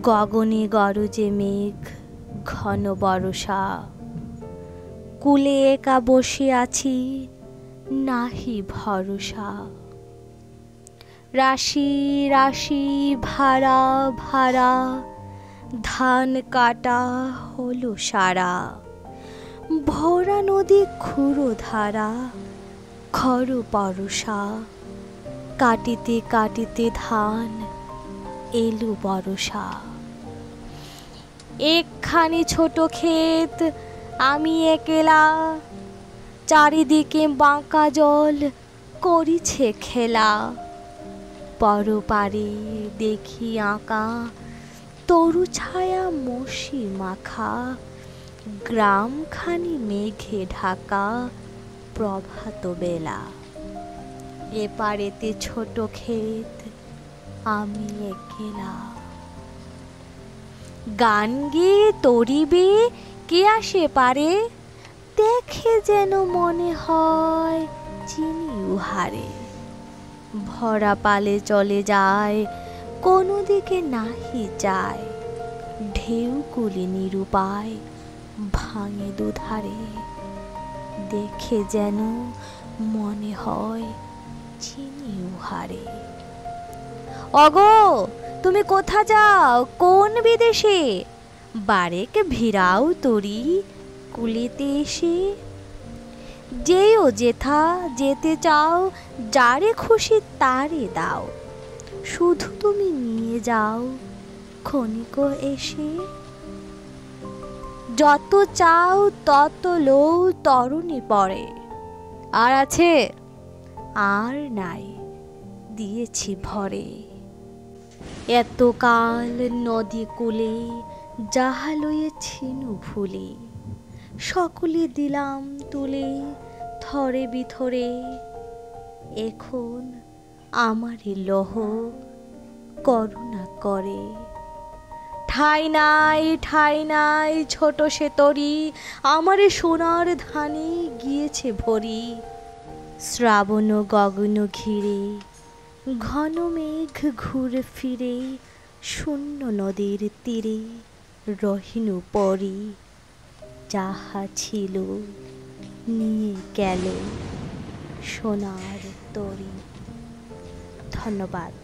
গগনে গরজে মেঘ ঘন বরষা, কূলে একা বসে আছি নাহি ভরসা। রাশি রাশি ভাড়া ভাড়া ধান কাটা হলো সারা, ভরা নদী ক্ষুরো ধারা খর পরশা। কাটিতে কাটিতে ধান এলো বরষা। একখানি ছোট ক্ষেত আমি একলা, চারিদিকে বাঁকা জল করিছে খেলা। পরপারে দেখি আঁকা তরু ছায়া মসি মাখা, গ্রামখানি মেঘে ঢাকা প্রভাত বেলা। এপারেতে ছোট ক্ষেত আমি একলা। গান গেয়ে তরিবে কে আসে পারে, দেখে যেন মনে হয় চিনি উহারে। ভরা পালে চলে যায় কোনো দিকে নাহি যায়, ঢেউগুলি নিরুপায় ভাঙে দুধারে। দেখে যেন মনে হয় চিনি উহারে। অগো তুমি কোথা যাও কোন বিদেশে, বারেক ভিড়াও তরি কুলেতে এসে। যেও যেথা যেতে চাও, যারে খুশি তারে দাও, শুধু তুমি নিয়ে যাও ক্ষণিক এসে। যত চাও তত লও তরুণী পরে, আর আছে আর নাই দিয়েছি ভরে। এতকাল নদী কূলে যাহা লইয়েছিনু ভুলে, সকলে দিলাম তুলে থরে বিথরে। এখন আমারে লহ করুণা করে। ঠাই নাই ছোট সে তরি, আমারে সোনার ধানে গিয়েছে ভরি। শ্রাবণ গগন ঘিরে ঘন মেঘ ঘুরে ফিরে, শূন্য নদীর তীরে রহিনু পরি। যাহা ছিল নিয়ে গেল সোনার তরি। ধন্যবাদ।